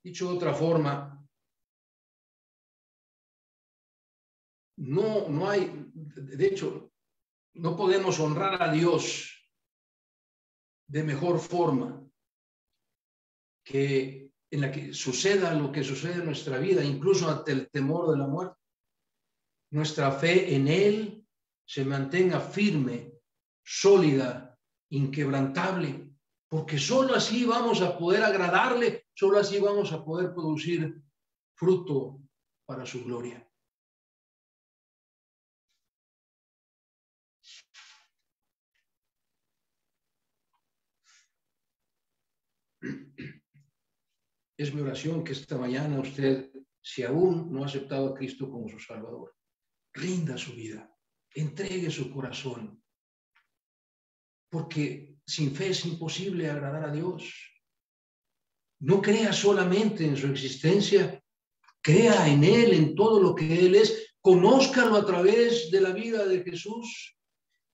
Dicho de otra forma, no hay, de hecho, no podemos honrar a Dios de mejor forma que en la que suceda lo que sucede en nuestra vida, incluso ante el temor de la muerte. Nuestra fe en Él se mantenga firme, sólida, inquebrantable, porque solo así vamos a poder agradarle, solo así vamos a poder producir fruto para su gloria. Es mi oración que esta mañana usted, si aún no ha aceptado a Cristo como su Salvador, rinda su vida, entregue su corazón, porque sin fe es imposible agradar a Dios. No crea solamente en su existencia, crea en Él, en todo lo que Él es, conózcalo a través de la vida de Jesús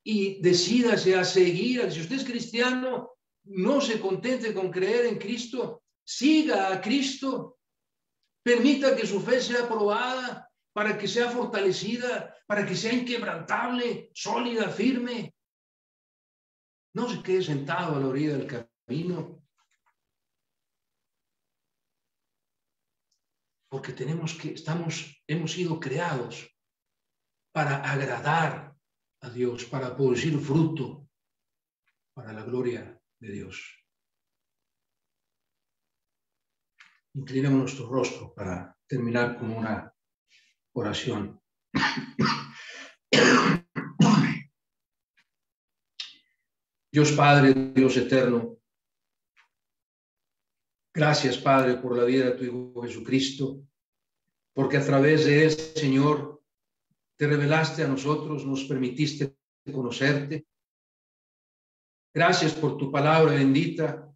y decídase a seguir. Si usted es cristiano, no se contente con creer en Cristo, siga a Cristo, permita que su fe sea probada para que sea fortalecida, para que sea inquebrantable, sólida, firme. No se quede sentado a la orilla del camino, porque hemos sido creados para agradar a Dios, para producir fruto para la gloria de Dios. Inclinemos nuestro rostro para terminar con una oración. Dios Padre, Dios eterno, gracias Padre por la vida de tu Hijo Jesucristo, porque a través de él, Señor, te revelaste a nosotros, nos permitiste conocerte. Gracias por tu palabra bendita,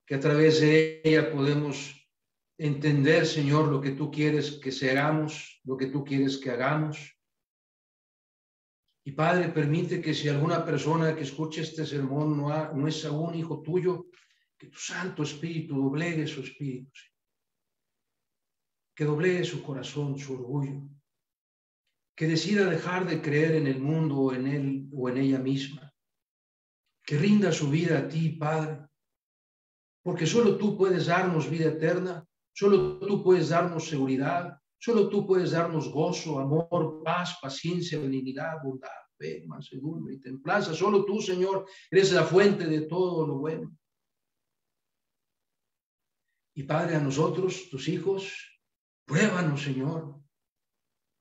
que a través de ella podemos entender, Señor, lo que tú quieres que hagamos, lo que tú quieres que hagamos. Y Padre, permite que si alguna persona que escuche este sermón no es aún hijo tuyo, que tu Santo Espíritu doblegue su espíritu, que doblegue su corazón, su orgullo, que decida dejar de creer en el mundo o en él o en ella misma, que rinda su vida a ti, Padre, porque solo tú puedes darnos vida eterna, solo tú puedes darnos seguridad, solo tú puedes darnos gozo, amor, paz, paciencia, benignidad, bondad, fe, mansedumbre y templanza. Solo tú, Señor, eres la fuente de todo lo bueno. Y Padre, a nosotros, tus hijos, pruébanos, Señor.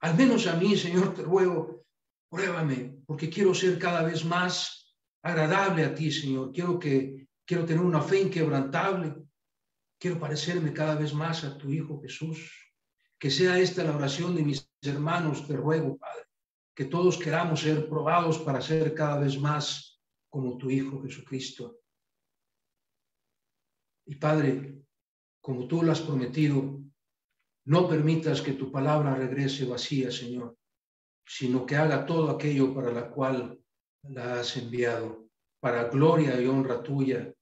Al menos a mí, Señor, te ruego, pruébame, porque quiero ser cada vez más agradable a ti, Señor. Quiero tener una fe inquebrantable. Quiero parecerme cada vez más a tu Hijo Jesús. Que sea esta la oración de mis hermanos, te ruego, Padre, que todos queramos ser probados para ser cada vez más como tu Hijo Jesucristo. Y Padre, como tú lo has prometido, no permitas que tu palabra regrese vacía, Señor, sino que haga todo aquello para la cual la has enviado, para gloria y honra tuya.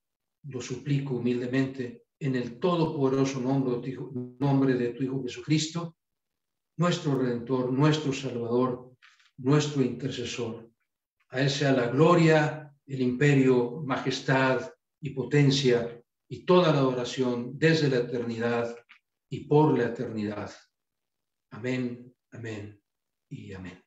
Lo suplico humildemente en el todopoderoso nombre de tu Hijo Jesucristo, nuestro Redentor, nuestro Salvador, nuestro intercesor. A Él sea la gloria, el imperio, majestad y potencia y toda la adoración desde la eternidad y por la eternidad. Amén, amén y amén.